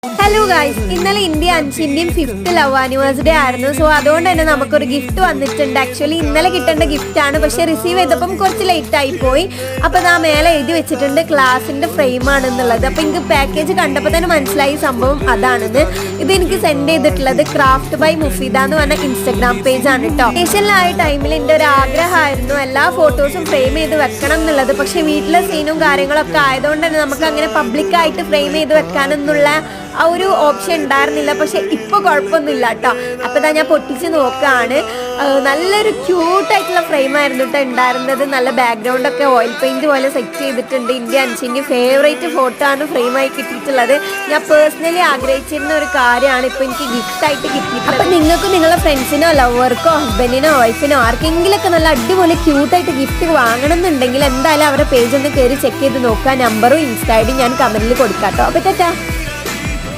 Hello guys, ഇന്നലെ India 5ന്റെയും 5th love anniversary ആയിരുന്നു. So അതുകൊണ്ട് തന്നെ നമുക്കൊരു ഗിഫ്റ്റ് വന്നിട്ടുണ്ട്. ആക്ച്വലി ഇന്നലെ കിട്ടേണ്ട ഗിഫ്റ്റ് ആണ്, പക്ഷെ റിസീവ് ചെയ്തപ്പം കുറച്ച് ലേറ്റ് ആയി പോയി. അപ്പോൾ ആ മേലെ എഴുതി വെച്ചിട്ടുണ്ട് ക്ലാസിന്റെ ഫ്രെയിം ആണെന്നുള്ളത്. അപ്പോൾ എനിക്ക് പാക്കേജ് കണ്ടപ്പോൾ തന്നെ മനസ്സിലായി സംഭവം അതാണെന്ന്. ഇത് എനിക്ക് സെൻഡ് ചെയ്തിട്ടുള്ളത് ക്രാഫ്റ്റ് ബൈ മുഫീദ എന്ന് പറഞ്ഞ ഇൻസ്റ്റഗ്രാം പേജ് ആണ് കേട്ടോ. വെക്കേഷനിലായ ടൈമിൽ എൻ്റെ ഒരു ആഗ്രഹമായിരുന്നു എല്ലാ ഫോട്ടോസും ഫ്രെയിം ചെയ്ത് വെക്കണം എന്നുള്ളത്. പക്ഷെ വീട്ടിലെ സീനും കാര്യങ്ങളൊക്കെ ആയതുകൊണ്ട് തന്നെ നമുക്ക് അങ്ങനെ പബ്ലിക്കായിട്ട് ഫ്രെയിം ചെയ്ത് വെക്കാനെന്നുള്ള ആ ഒരു ഓപ്ഷൻ ഉണ്ടായിരുന്നില്ല. പക്ഷെ ഇപ്പോൾ കുഴപ്പമൊന്നുമില്ല കേട്ടോ. അപ്പോൾ ഞാൻ പൊട്ടിച്ച് നോക്കുകയാണ്. നല്ലൊരു ക്യൂട്ടായിട്ടുള്ള ഫ്രെയിം ആയിരുന്നു കേട്ടോ ഉണ്ടായിരുന്നത്. നല്ല ബാക്ക്ഗ്രൗണ്ടൊക്കെ ഓയിൽ പെയിന്റ് പോലെ സെറ്റ് ചെയ്തിട്ടുണ്ട്. ഇന്ത്യ 5ന്റെ ഫേവറേറ്റ് ഫോട്ടോ ആണ് ഫ്രെയിമായി കിട്ടിയിട്ടുള്ളത്. ഞാൻ പേഴ്സണലി ആഗ്രഹിച്ചിരുന്ന ഒരു കാര്യമാണ് ഇപ്പോൾ എനിക്ക് ഗിഫ്റ്റായിട്ട് കിട്ടിയിട്ടുള്ളത്. അപ്പോൾ നിങ്ങൾക്ക് നിങ്ങളുടെ ഫ്രണ്ട്സിനോ ലവർക്കോ ഹസ്ബൻഡിനോ വൈഫിനോ ആർക്കെങ്കിലുമൊക്കെ നല്ല അടിപൊളി ക്യൂട്ടായിട്ട് ഗിഫ്റ്റ് വാങ്ങണം എന്നുണ്ടെങ്കിൽ എന്തായാലും അവരുടെ പേജ് ഒന്ന് കയറി ചെക്ക് ചെയ്ത് നോക്കുക. നമ്പറും ഇൻസ്റ്റ ഐ ഡി ഞാൻ കമന്റിൽ കൊടുക്കാം കേട്ടോ. അപ്പോൾ ടാറ്റാ.